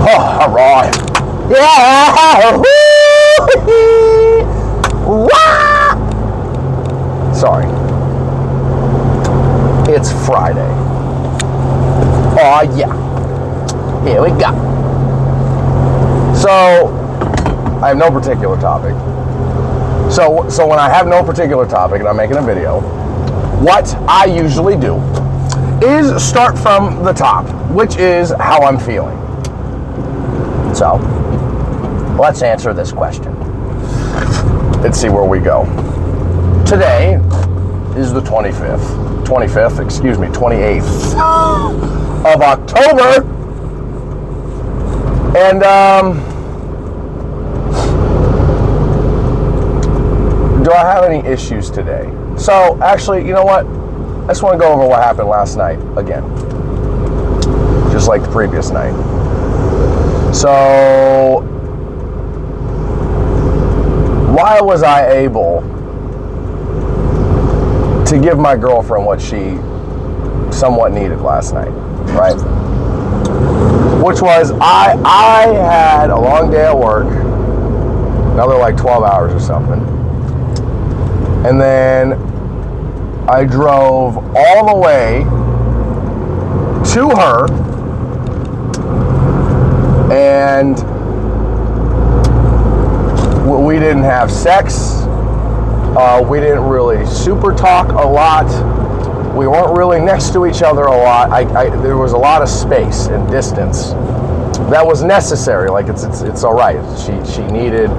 Oh, all right. Yeah. Sorry. It's Friday. Oh, yeah. Here we go. So, I have no particular topic. So when I have no particular topic and I'm making a video, what I usually do is start from the top, which is how I'm feeling. So, let's answer this question. Let's see where we go. Today is the 28th of October. And, do I have any issues today? So, actually, you know what? I just want to go over what happened last night again. Just like the previous night. So, why was I able to give my girlfriend what she somewhat needed last night, right? Which was, I had a long day at work, another like 12 hours or something. And then I drove all the way to her, and we didn't have sex. We didn't really super talk a lot. We weren't really next to each other a lot. There was a lot of space and distance that was necessary. Like it's all right. She needed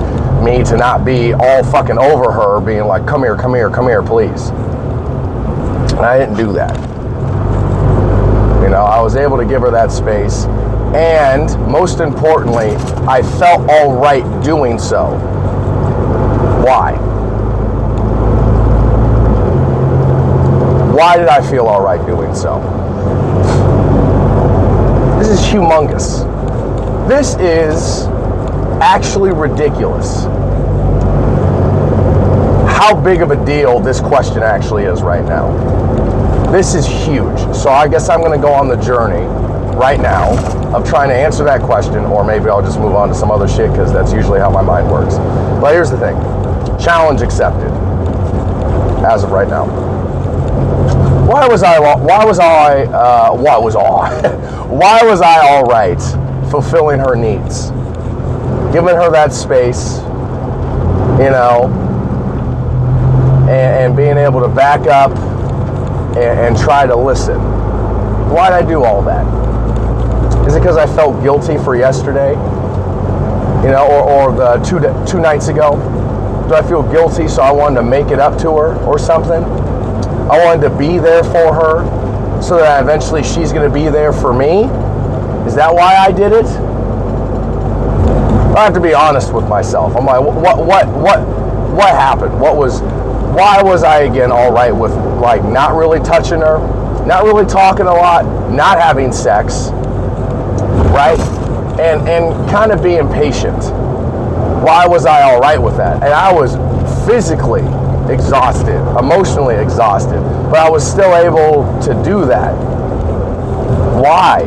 me to not be all fucking over her, being like, come here, please. And I didn't do that. You know, I was able to give her that space, and most importantly, I felt all right doing so. Why? Why did I feel all right doing so? This is humongous. This is actually ridiculous. How big of a deal this question actually is right now. This is huge. So I guess I'm going to go on the journey right now of trying to answer that question, or maybe I'll just move on to some other shit, because that's usually how my mind works. But here's the thing. Challenge accepted. As of right now. Why was I all right fulfilling her needs? Giving her that space, you know, and being able to back up and try to listen. Why did I do all that? Is it because I felt guilty for yesterday? You know, or the two nights ago? Do I feel guilty so I wanted to make it up to her or something? I wanted to be there for her so that eventually she's going to be there for me? Is that why I did it? I have to be honest with myself. I'm like, what happened? Why was I again all right with like not really touching her, not really talking a lot, not having sex, right? And kind of being patient. Why was I all right with that? And I was physically exhausted, emotionally exhausted, but I was still able to do that. Why?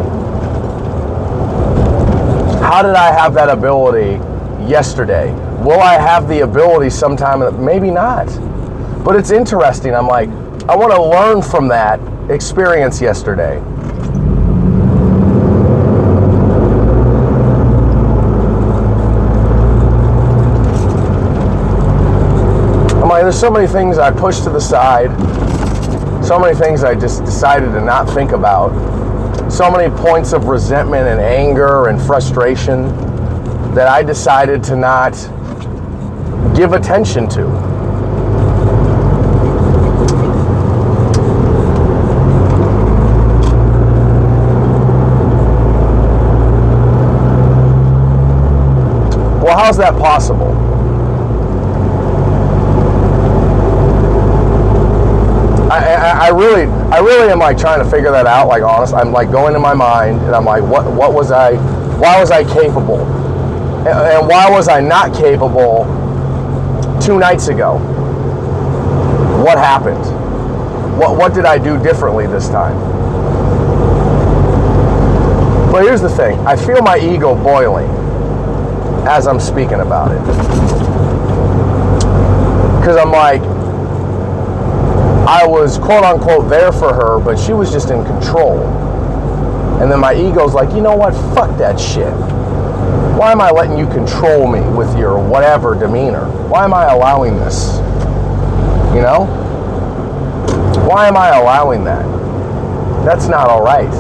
How did I have that ability yesterday? Will I have the ability sometime? Maybe not. But it's interesting. I'm like, I want to learn from that experience yesterday. I'm like, there's so many things I pushed to the side. So many things I just decided to not think about. So many points of resentment and anger and frustration that I decided to not give attention to. Well, how's that possible? I really am like trying to figure that out. Like, honest, I'm like going in my mind, and I'm like, why was I capable, and why was I not capable 2 nights ago? What happened? What did I do differently this time? But here's the thing. I feel my ego boiling as I'm speaking about it. Because I'm like, I was quote unquote there for her, but she was just in control. And then my ego's like, you know what? Fuck that shit. Why am I letting you control me with your whatever demeanor? Why am I allowing this? You know? Why am I allowing that? That's not all right.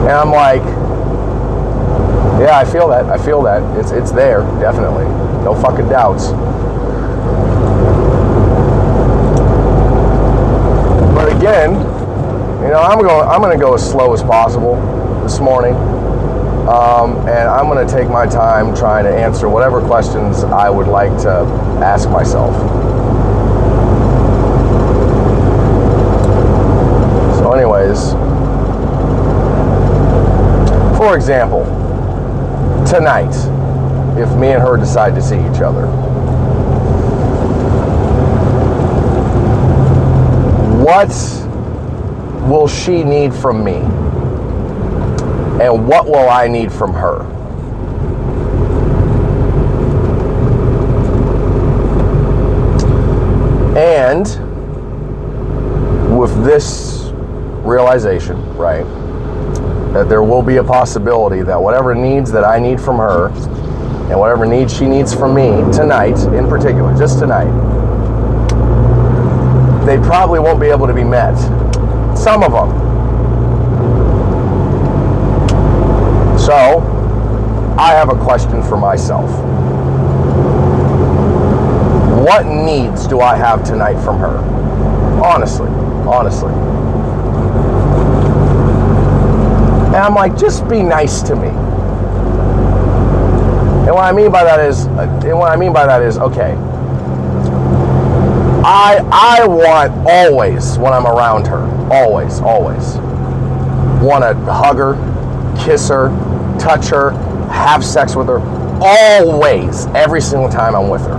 And I'm like, yeah, I feel that. I feel that. It's there, definitely. No fucking doubts. But again, you know, I'm going to go as slow as possible this morning. And I'm going to take my time trying to answer whatever questions I would like to ask myself. So anyways, for example, tonight, if me and her decide to see each other, what will she need from me? And what will I need from her? And with this realization, right, that there will be a possibility that whatever needs that I need from her and whatever needs she needs from me tonight, in particular, just tonight, they probably won't be able to be met. Some of them. So, I have a question for myself. What needs do I have tonight from her? Honestly. And I'm like, just be nice to me. And what I mean by that is, okay, I want always, when I'm around her, always, want to hug her, kiss her, touch her, have sex with her, always, every single time I'm with her.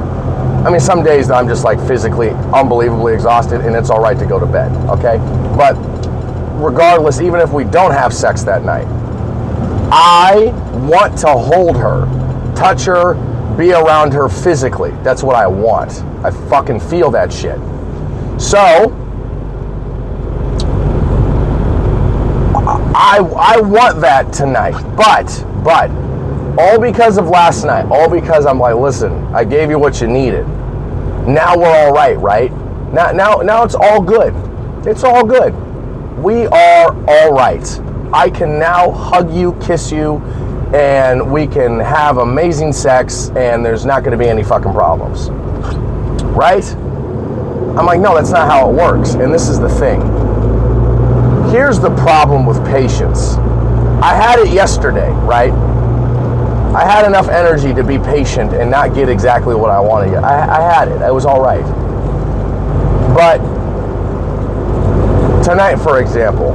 I mean, some days I'm just like physically unbelievably exhausted and it's all right to go to bed, okay? But regardless, even if we don't have sex that night, I want to hold her, touch her, be around her physically. That's what I want. I fucking feel that shit. So, I want that tonight, but all because of last night, all because I'm like, listen, I gave you what you needed. Now we're all right? Now it's all good. It's all good. We are all right. I can now hug you, kiss you, and we can have amazing sex, and there's not going to be any fucking problems. Right? I'm like, no, that's not how it works. And this is the thing. Here's the problem with patience. I had it yesterday, right? I had enough energy to be patient and not get exactly what I wanted. I had it. It was all right. But tonight, for example,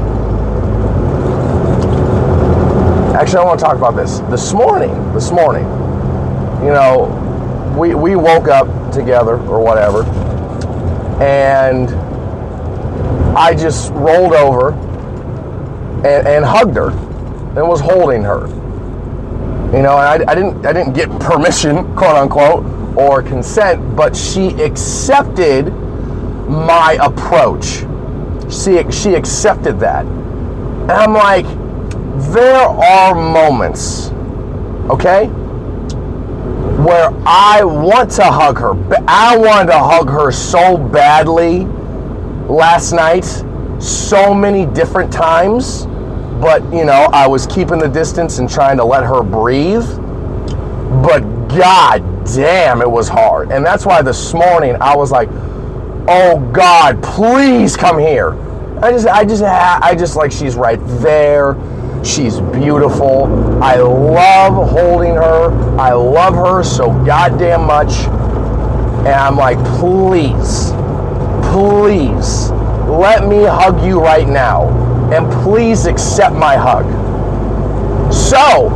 actually, I want to talk about this. This morning, you know, we woke up together or whatever, and I just rolled over and hugged her and was holding her. You know, and I didn't get permission, quote unquote, or consent, but she accepted my approach. She accepted that. And I'm like, there are moments, okay, where I want to hug her. I wanted to hug her so badly last night, so many different times, but, you know, I was keeping the distance and trying to let her breathe. But god damn, it was hard. And that's why this morning I was like, oh God, please come here. I just like, she's right there. She's beautiful. I love holding her. I love her so goddamn much. And I'm like, please, let me hug you right now. And please accept my hug. So,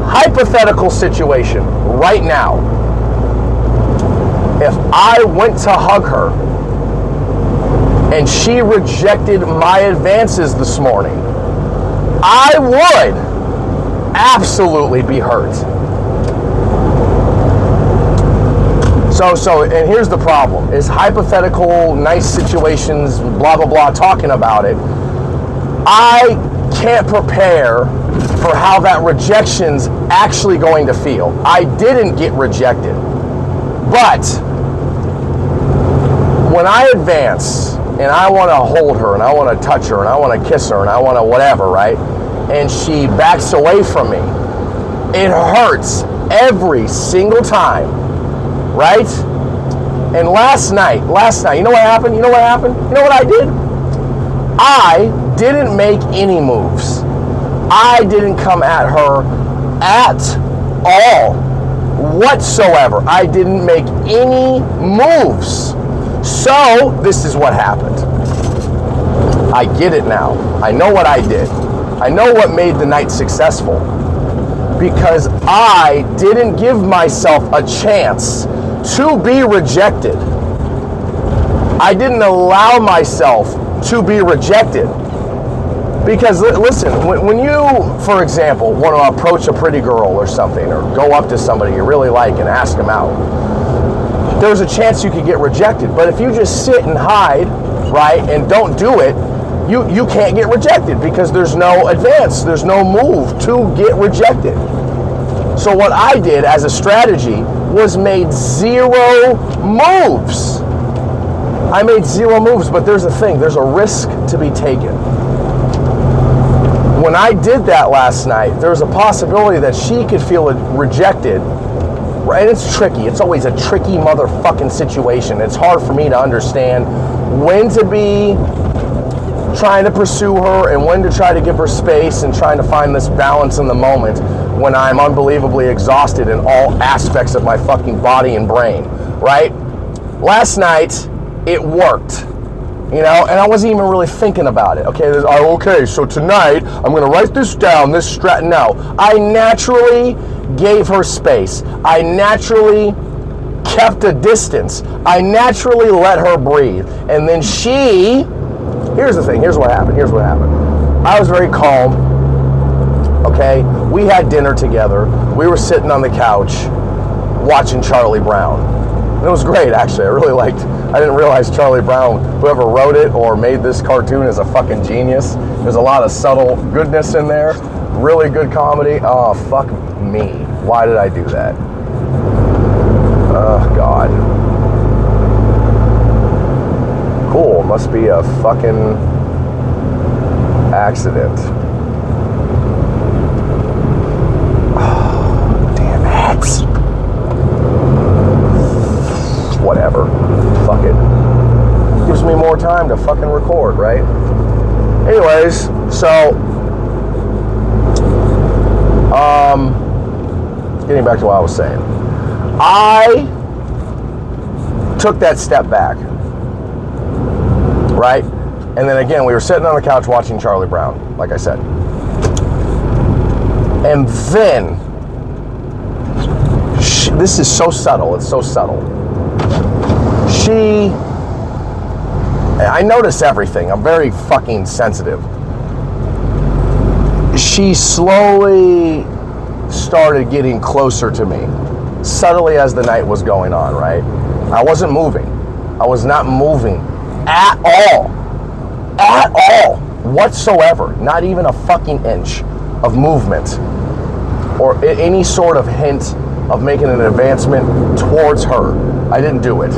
hypothetical situation right now. If I went to hug her and she rejected my advances this morning, I would absolutely be hurt. So, and here's the problem, is hypothetical, nice situations, blah, blah, blah, talking about it. I can't prepare for how that rejection's actually going to feel. I didn't get rejected. But when I advance and I want to hold her and I want to touch her and I want to kiss her and I want to whatever, right? And she backs away from me, it hurts every single time, right? And last night, you know what happened? You know what I did? I didn't make any moves. I didn't come at her at all, whatsoever. I didn't make any moves. So, this is what happened. I get it now. I know what I did. I know what made the night successful. Because I didn't give myself a chance to be rejected. I didn't allow myself to be rejected. Because listen, when you, for example, want to approach a pretty girl or something, or go up to somebody you really like and ask them out, there's a chance you could get rejected. But if you just sit and hide, right, and don't do it, you can't get rejected because there's no advance, there's no move to get rejected. So what I did as a strategy was made 0 moves. I made 0 moves, but there's a thing, there's a risk to be taken. When I did that last night, there's a possibility that she could feel rejected, right? It's tricky. It's always a tricky motherfucking situation. It's hard for me to understand when to be trying to pursue her and when to try to give her space and trying to find this balance in the moment when I'm unbelievably exhausted in all aspects of my fucking body and brain, right? Last night, it worked. You know, and I wasn't even really thinking about it. Okay, so tonight I'm going to write this down, No, I naturally gave her space. I naturally kept a distance. I naturally let her breathe. And then here's the thing, here's what happened. I was very calm, okay? We had dinner together. We were sitting on the couch watching Charlie Brown. And it was great, actually. I didn't realize Charlie Brown, whoever wrote it or made this cartoon, is a fucking genius. There's a lot of subtle goodness in there. Really good comedy. Oh, fuck me. Why did I do that? Oh, God. Cool. Must be a fucking accident. Oh, damn it. Whatever. Fuck it. Gives me more time to fucking record, right? Anyways, so getting back to what I was saying. I took that step back, right? And then again, we were sitting on the couch watching Charlie Brown, like I said. And then, this is so subtle, it's so subtle. I notice everything. I'm very fucking sensitive. She slowly started getting closer to me, subtly as the night was going on, right? I wasn't moving. I was not moving at all. At all. Whatsoever. Not even a fucking inch of movement or any sort of hint of making an advancement towards her. I didn't do it.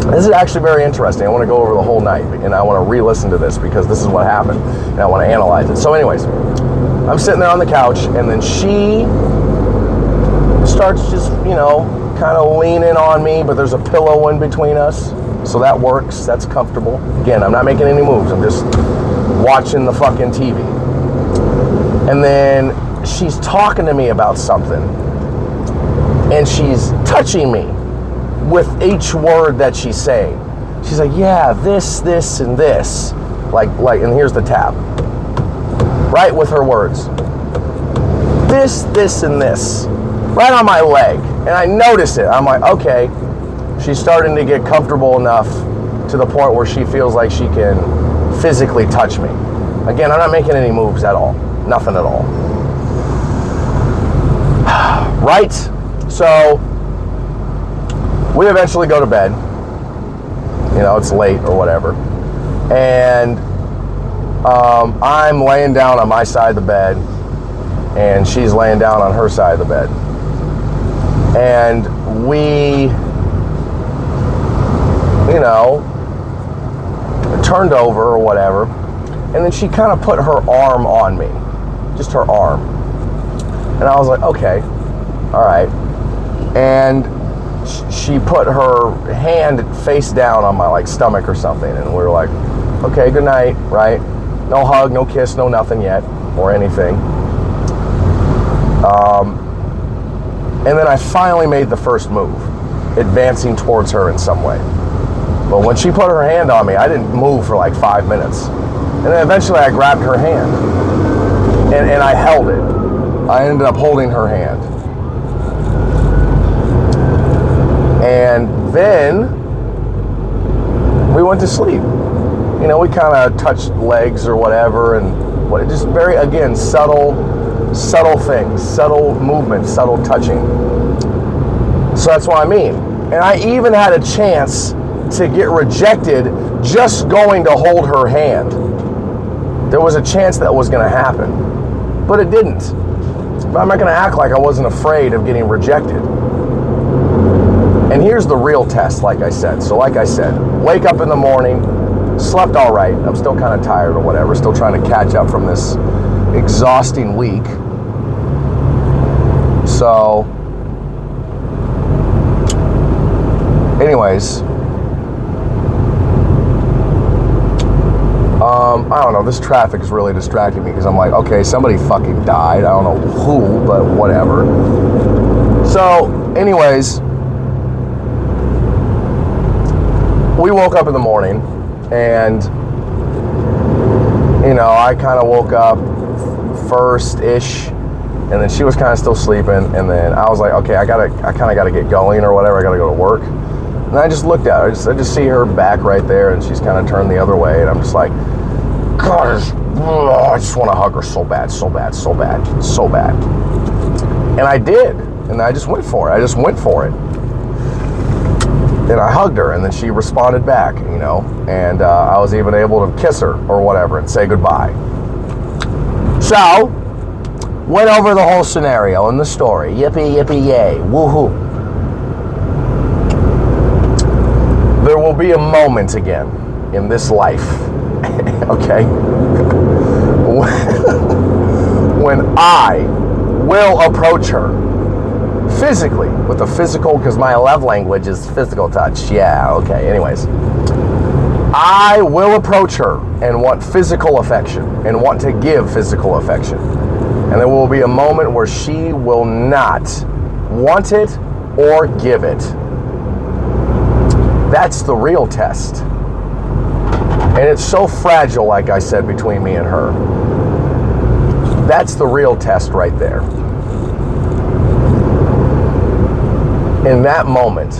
This is actually very interesting. I want to go over the whole night, and I want to re-listen to this because this is what happened, and I want to analyze it. So anyways, I'm sitting there on the couch, and then she starts just, kind of leaning on me, but there's a pillow in between us, so that works. That's comfortable. Again, I'm not making any moves. I'm just watching the fucking TV. And then she's talking to me about something, and she's touching me with each word that she's saying. She's like, yeah, this, and this. Like, and here's the tap. Right with her words. This, and this. Right on my leg. And I notice it. I'm like, okay. She's starting to get comfortable enough to the point where she feels like she can physically touch me. Again, I'm not making any moves at all. Nothing at all. Right? So, we eventually go to bed. You know, it's late or whatever. And I'm laying down on my side of the bed, and she's laying down on her side of the bed. And we, you know, turned over or whatever, and then she kind of put her arm on me, just her arm. And I was like, okay, all right. And she put her hand face down on my like stomach or something, and we were like, okay, good night, right? No hug, no kiss, no nothing yet, or anything. And then I finally made the first move, advancing towards her in some way. But when she put her hand on me, I didn't move for like 5 minutes. And then eventually I grabbed her hand, and I held it. I ended up holding her hand. And then we went to sleep. You know, we kind of touched legs or whatever, and just very, again, subtle things, subtle movements, subtle touching. So that's what I mean. And I even had a chance to get rejected just going to hold her hand. There was a chance that was going to happen, but it didn't. But I'm not going to act like I wasn't afraid of getting rejected. And here's the real test, like I said. So like I said, wake up in the morning, slept all right. I'm still kind of tired or whatever, still trying to catch up from this exhausting week. So, anyways, I don't know, this traffic is really distracting me because I'm like, okay, somebody fucking died. I don't know who, but whatever. So, anyways, we woke up in the morning, and, you know, I kind of woke up first-ish, and then she was kind of still sleeping, and then I was like, okay, I kind of got to get going or whatever. I got to go to work. And I just looked at her. I just see her back right there, and she's kind of turned the other way, and I'm just like, God, I just want to hug her so bad, so bad, so bad, so bad. And I did, and I just went for it. And I hugged her, and then she responded back, you know, and I was even able to kiss her or whatever and say goodbye. So, went over the whole scenario and the story. Yippee, yippee, yay, woohoo. There will be a moment again in this life, okay, when I will approach her physically, with a physical, because my love language is physical touch. Yeah, okay, anyways. I will approach her and want physical affection, and want to give physical affection. And there will be a moment where she will not want it or give it. That's the real test. And it's so fragile, like I said, between me and her. That's the real test right there. In that moment,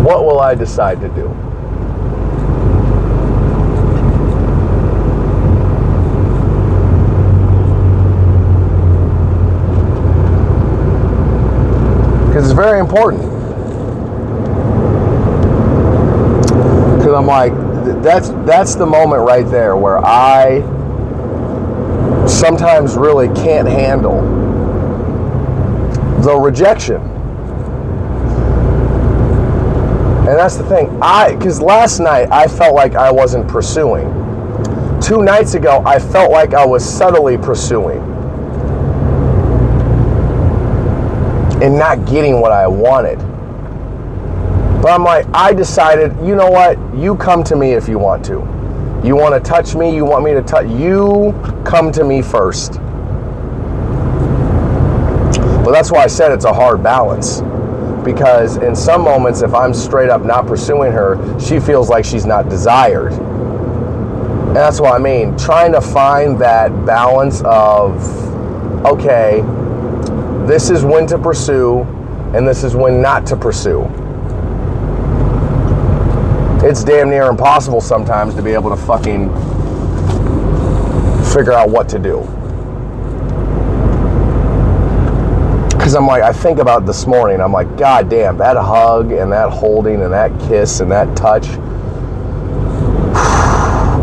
what will I decide to do? Because it's very important. Because I'm like, that's the moment right there where I sometimes really can't handle the rejection. And that's the thing. Because last night I felt like I wasn't pursuing. 2 nights ago I felt like I was subtly pursuing and not getting what I wanted. But I'm like, I decided, you know what? You come to me if you want to. You want to touch me? You want me to touch? You come to me first. Well, that's why I said it's a hard balance. Because in some moments, if I'm straight up not pursuing her, she feels like she's not desired. And that's what I mean. Trying to find that balance of, okay, this is when to pursue, and this is when not to pursue. it's damn near impossible sometimes to be able to fucking figure out what to do. Because I'm like, I think about this morning, I'm like, God damn, that hug and that holding and that kiss and that touch,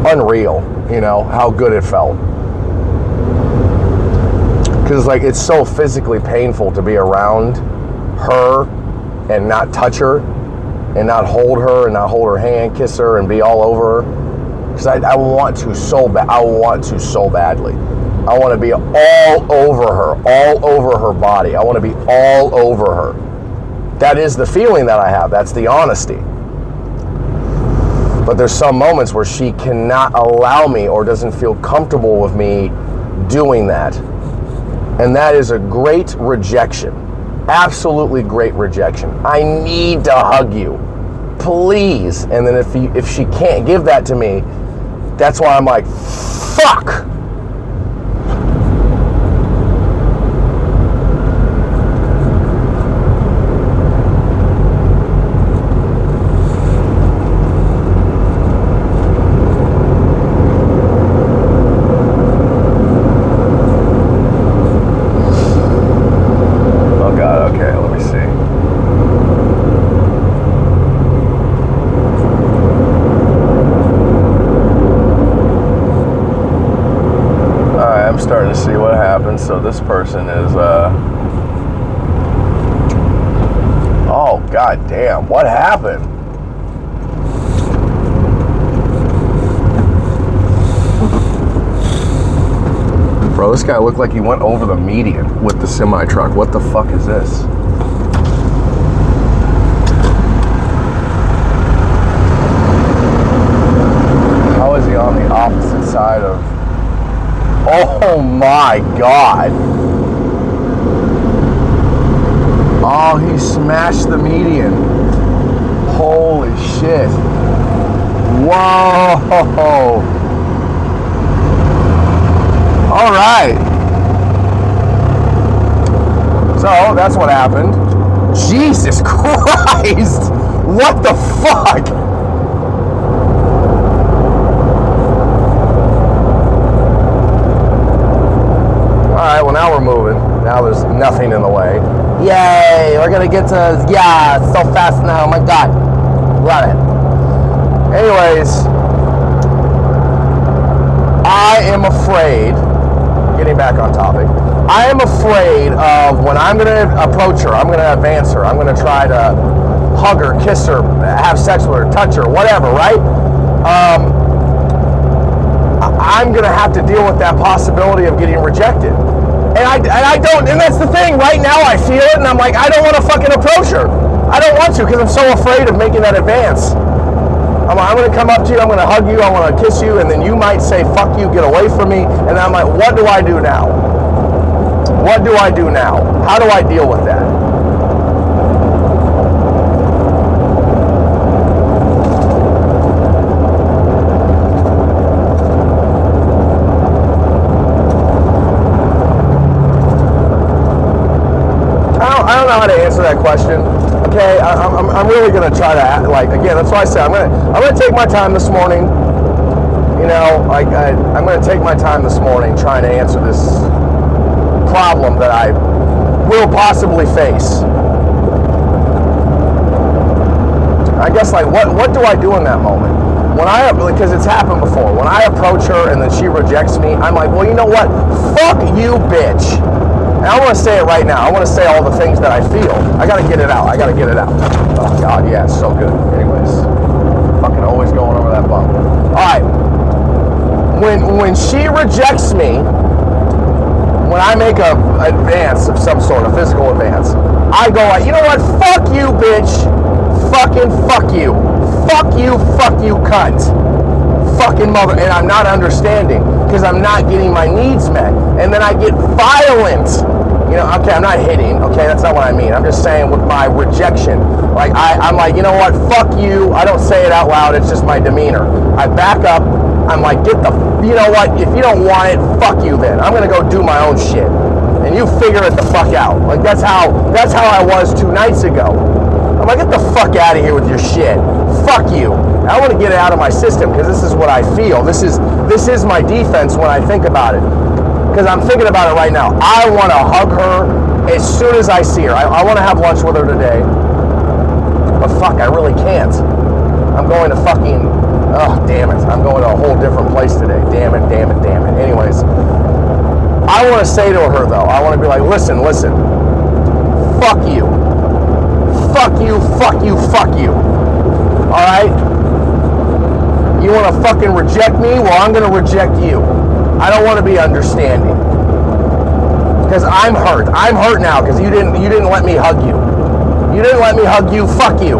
unreal, you know, how good it felt. Because like, it's so physically painful to be around her and not touch her and not hold her and not hold her hand, kiss her and be all over her. Because I want to so bad. I want to so badly. I want to be all over her body. I want to be all over her. That is the feeling that I have. That's the honesty. But there's some moments where she cannot allow me or doesn't feel comfortable with me doing that. And that is a great rejection. Absolutely great rejection. I need to hug you. Please. And then if she can't give that to me, that's why I'm like, fuck. Starting to see what happens. So this person is oh god damn, what happened? Bro, this guy looked like he went over the median with the semi truck. What the fuck is this? How is he on the opposite side of... Oh my god. Oh, he smashed the median. Holy shit. Whoa. Alright. So, that's what happened. Jesus Christ. What the fuck? Alright, well now we're moving. Now there's nothing in the way. Yay! We're gonna get to... Yeah, it's so fast now. Oh my god. Love it. Anyways, I am afraid... Getting back on topic. I am afraid of when I'm gonna approach her, I'm gonna advance her, I'm gonna try to hug her, kiss her, have sex with her, touch her, whatever, right? I'm gonna have to deal with that possibility of getting rejected. And I don't, and that's the thing, right now I feel it, and I'm like, I don't want to fucking approach her. I don't want to, because I'm so afraid of making that advance. I'm gonna come up to you, I'm gonna hug you, I wanna kiss you, and then you might say, fuck you, get away from me, and I'm like, what do I do now? What do I do now? How do I deal with that? I don't know how to answer that question. Okay, I'm really gonna try to like, again. That's why I say I'm gonna take my time this morning. You know, I'm gonna take my time this morning trying to answer this problem that I will possibly face. I guess like what do I do in that moment? When because it's happened before. When I approach her and then she rejects me, I'm like, well, you know what? Fuck you, bitch. And I want to say it right now. I want to say all the things that I feel. I got to get it out. Oh, God, yeah, it's so good. Anyways, fucking always going over that bump. All right. When she rejects me, when I make a advance of some sort, a physical advance, I go like, you know what? Fuck you, bitch. Fucking fuck you. Fuck you, cunt. Fucking mother. And I'm not understanding because I'm not getting my needs met. And then I get violent. You know, okay, I'm not hitting. Okay, that's not what I mean. I'm just saying with my rejection. Like, I'm like, you know what? Fuck you. I don't say it out loud. It's just my demeanor. I back up. I'm like, you know what? If you don't want it, fuck you then. I'm going to go do my own shit. And you figure it the fuck out. Like, that's how I was 2 nights ago. I'm like, get the fuck out of here with your shit. Fuck you. I want to get it out of my system because this is what I feel. This is my defense when I think about it. Because I'm thinking about it right now. I want to hug her as soon as I see her. I want to have lunch with her today. But fuck, I really can't. I'm going to fucking, oh, damn it. I'm going to a whole different place today. Damn it. Anyways, I want to say to her, though, I want to be like, listen. Fuck you. All right? You want to fucking reject me? Well, I'm going to reject you. I don't want to be understanding. Because I'm hurt. I'm hurt now because you didn't let me hug you. You didn't let me hug you. Fuck you.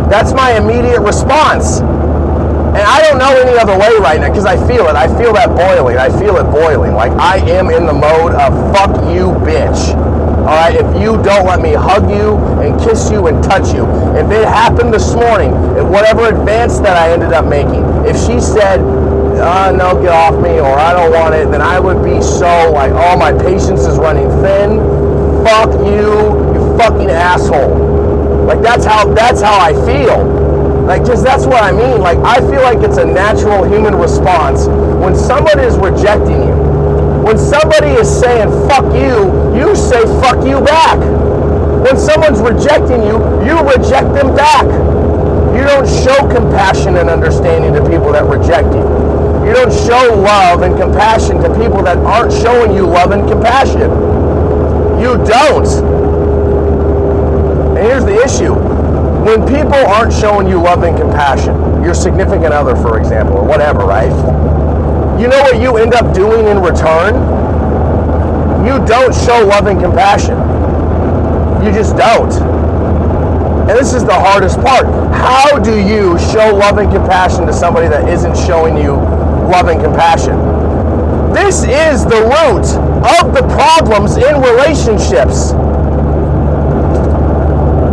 That's my immediate response. And I don't know any other way right now because I feel it. I feel that boiling. I feel it boiling. Like I am in the mode of fuck you, bitch. All right? If you don't let me hug you and kiss you and touch you. If it happened this morning, whatever advance that I ended up making, if she said, no, get off me, or I don't want it, then I would be so like, oh, my patience is running thin. Fuck you, you fucking asshole. Like that's how I feel. Like just that's what I mean. Like I feel like it's a natural human response when somebody is rejecting you. When somebody is saying fuck you say fuck you back. When someone's rejecting you, you reject them back. You don't show compassion and understanding to people that reject you. You don't show love and compassion to people that aren't showing you love and compassion. You don't. And here's the issue. When people aren't showing you love and compassion, your significant other, for example, or whatever, right? You know what you end up doing in return? You don't show love and compassion. You just don't. And this is the hardest part. How do you show love and compassion to somebody that isn't showing you love and compassion? This is the root of the problems in relationships.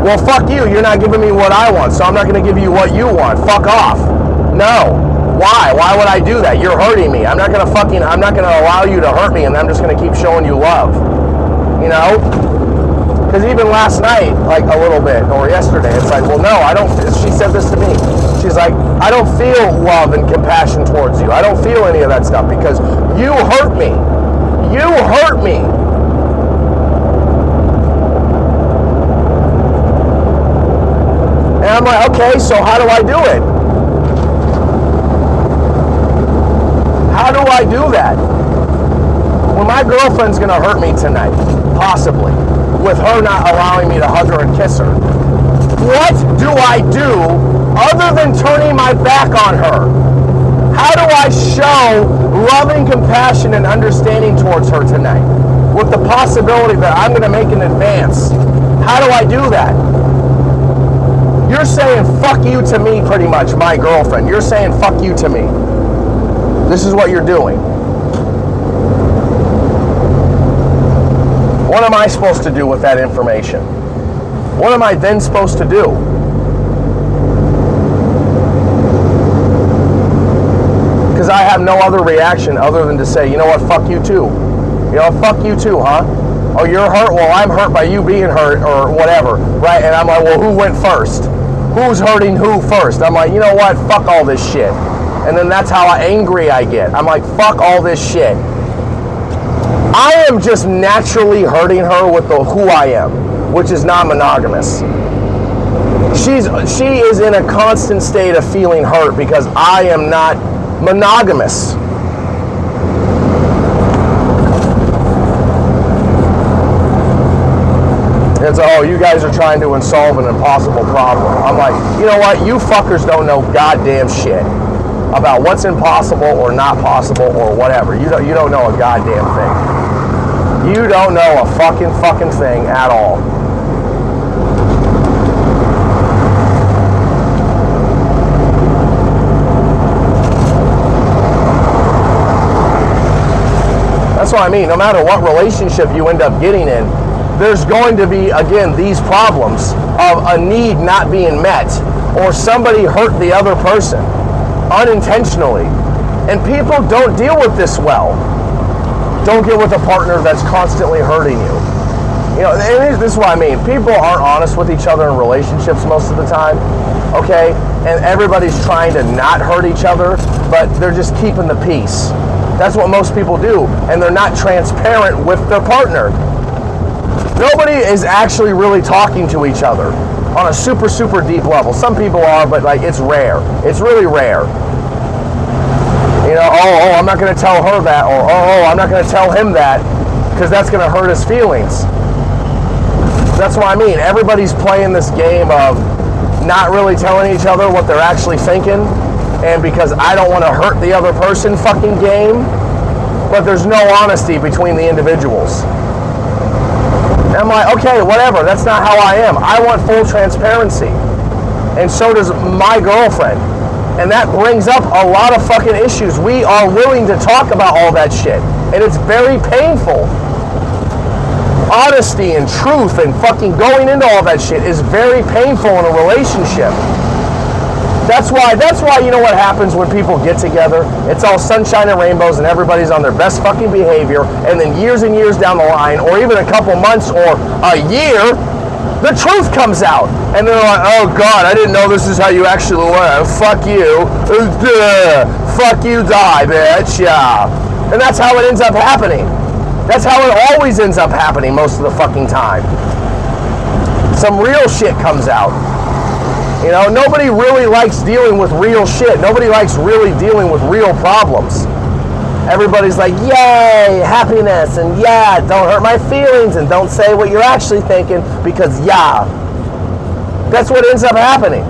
Well, fuck you. You're not giving me what I want, so I'm not going to give you what you want. Fuck off. No. Why? Why would I do that? You're hurting me. I'm not going to allow you to hurt me, and I'm just going to keep showing you love. You know? Because even last night, like a little bit, or yesterday, it's like, well, no, I don't. She said this to me. She's like, I don't feel love and compassion towards you. I don't feel any of that stuff because you hurt me. You hurt me. And I'm like, okay, so how do I do it? How do I do that? Well, my girlfriend's gonna hurt me tonight, possibly, with her not allowing me to hug her and kiss her. What do I do other than turning my back on her? How do I show loving compassion and understanding towards her tonight with the possibility that I'm gonna make an advance? How do I do that? You're saying fuck you to me pretty much, my girlfriend. You're saying fuck you to me. This is what you're doing. What am I supposed to do with that information? What am I then supposed to do? Because I have no other reaction other than to say, you know what, fuck you too. You know, fuck you too, huh? Oh, you're hurt? Well, I'm hurt by you being hurt or whatever, right? And I'm like, well, who went first? Who's hurting who first? I'm like, you know what? Fuck all this shit. And then that's how angry I get. I'm like, fuck all this shit. I am just naturally hurting her with who I am, which is non-monogamous. She is in a constant state of feeling hurt because I am not monogamous. It's, oh, you guys are trying to solve an impossible problem. I'm like, you know what? You fuckers don't know goddamn shit about what's impossible or not possible or whatever. You don't know a goddamn thing. You don't know a fucking thing at all. That's what I mean. No matter what relationship you end up getting in, there's going to be, again, these problems of a need not being met or somebody hurt the other person unintentionally. And people don't deal with this well. Don't get with a partner that's constantly hurting you. You know, and this is what I mean. People aren't honest with each other in relationships most of the time, okay? And everybody's trying to not hurt each other, but they're just keeping the peace. That's what most people do, and they're not transparent with their partner. Nobody is actually really talking to each other on a super, super deep level. Some people are, but like it's rare. It's really rare. You know, oh, I'm not going to tell her that, or oh, I'm not going to tell him that, because that's going to hurt his feelings. That's what I mean. Everybody's playing this game of not really telling each other what they're actually thinking, and because I don't want to hurt the other person fucking game, but there's no honesty between the individuals. And I'm like, okay, whatever, that's not how I am. I want full transparency. And so does my girlfriend. And that brings up a lot of fucking issues. We are willing to talk about all that shit. And it's very painful. Honesty and truth and fucking going into all that shit is very painful in a relationship. That's why you know what happens when people get together? It's all sunshine and rainbows and everybody's on their best fucking behavior, and then years and years down the line, or even a couple months or a year, the truth comes out. And they're like, oh God, I didn't know this is how you actually live. Fuck you. Fuck you, die, bitch. Yeah. And that's how it ends up happening. That's how it always ends up happening most of the fucking time. Some real shit comes out. You know, nobody really likes dealing with real shit. Nobody likes really dealing with real problems. Everybody's like, yay, happiness, and yeah, don't hurt my feelings, and don't say what you're actually thinking, because yeah. That's what ends up happening.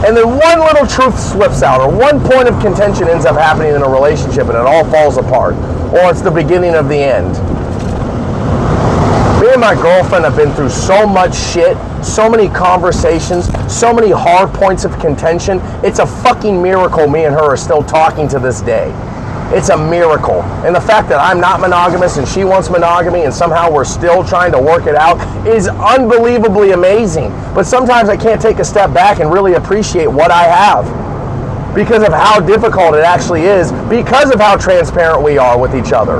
And then one little truth slips out, or one point of contention ends up happening in a relationship, and it all falls apart. Or it's the beginning of the end. Me and my girlfriend have been through so much shit, so many conversations, so many hard points of contention. It's a fucking miracle me and her are still talking to this day. It's a miracle. And the fact that I'm not monogamous and she wants monogamy and somehow we're still trying to work it out is unbelievably amazing. But sometimes I can't take a step back and really appreciate what I have because of how difficult it actually is, because of how transparent we are with each other.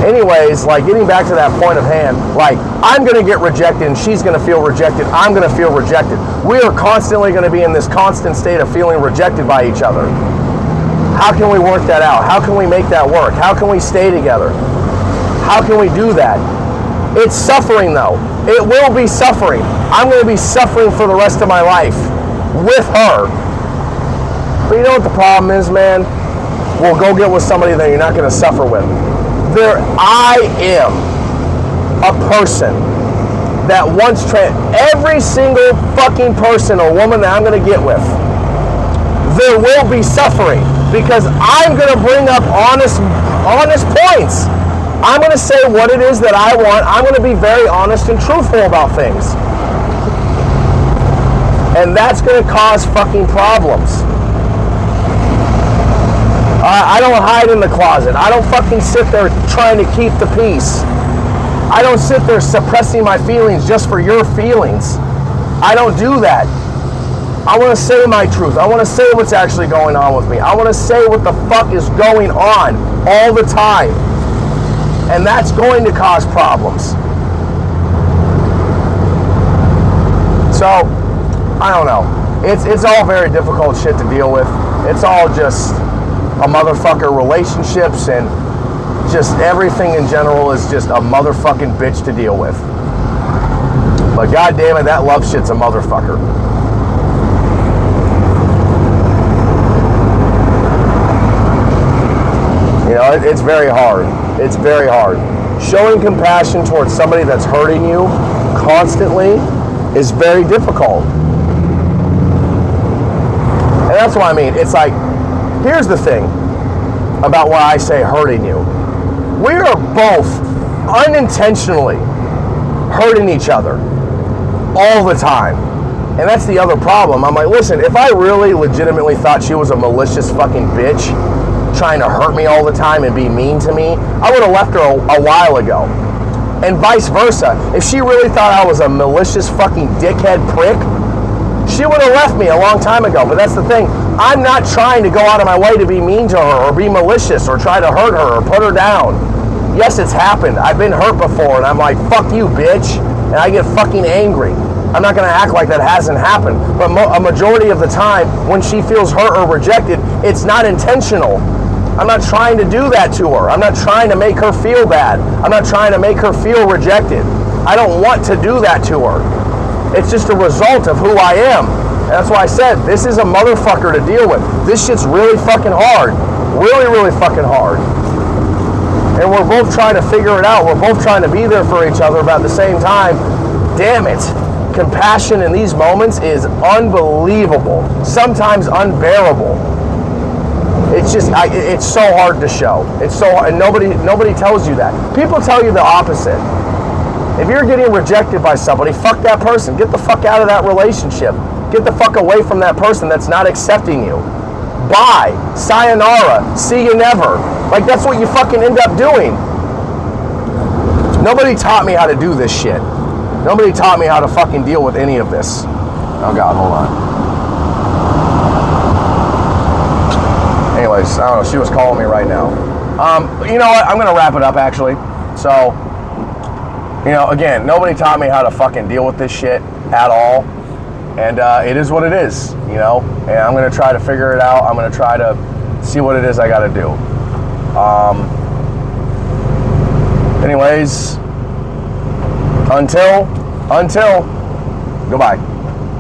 Anyways, like getting back to that point of hand, like I'm going to get rejected and she's going to feel rejected. I'm going to feel rejected. We are constantly going to be in this constant state of feeling rejected by each other. How can we work that out? How can we make that work? How can we stay together? How can we do that? It's suffering though. It will be suffering. I'm going to be suffering for the rest of my life with her. But you know what the problem is, man? Well, go get with somebody that you're not going to suffer with. I am a person that wants every single fucking person or woman that I'm going to get with, there will be suffering because I'm going to bring up honest points. I'm going to say what it is that I want. I'm going to be very honest and truthful about things. And that's going to cause fucking problems. I don't hide in the closet. I don't fucking sit there trying to keep the peace. I don't sit there suppressing my feelings just for your feelings. I don't do that. I want to say my truth. I want to say what's actually going on with me. I want to say what the fuck is going on all the time. And that's going to cause problems. So, I don't know. It's all very difficult shit to deal with. It's all just a motherfucker. Relationships and just everything in general is just a motherfucking bitch to deal with. But goddamn it, that love shit's a motherfucker. You know, it's very hard. It's very hard. Showing compassion towards somebody that's hurting you constantly is very difficult. And that's what I mean. It's like, here's the thing about why I say hurting you. We are both unintentionally hurting each other all the time. And that's the other problem. I'm like, listen, if I really legitimately thought she was a malicious fucking bitch trying to hurt me all the time and be mean to me, I would have left her a while ago. And vice versa. If she really thought I was a malicious fucking dickhead prick, she would have left me a long time ago. But that's the thing. I'm not trying to go out of my way to be mean to her or be malicious or try to hurt her or put her down. Yes, it's happened. I've been hurt before, and I'm like, fuck you, bitch. And I get fucking angry. I'm not going to act like that hasn't happened. But a majority of the time, when she feels hurt or rejected, it's not intentional. I'm not trying to do that to her. I'm not trying to make her feel bad. I'm not trying to make her feel rejected. I don't want to do that to her. It's just a result of who I am. And that's why I said, this is a motherfucker to deal with. This shit's really fucking hard. Really, really fucking hard. And we're both trying to figure it out. We're both trying to be there for each other, but at the same time, damn it, compassion in these moments is unbelievable. Sometimes unbearable. It's just, it's so hard to show. It's so hard, and nobody tells you that. People tell you the opposite. If you're getting rejected by somebody, fuck that person. Get the fuck out of that relationship. Get the fuck away from that person that's not accepting you. Bye. Sayonara. See you never. Like, that's what you fucking end up doing. Nobody taught me how to do this shit. Nobody taught me how to fucking deal with any of this. Oh God, hold on. Anyways, I don't know, she was calling me right now. You know what, I'm gonna wrap it up actually. So, you know, again, nobody taught me how to fucking deal with this shit at all. And it is what it is, you know? And I'm gonna try to figure it out. I'm gonna try to see what it is I gotta do. Anyways, until, goodbye.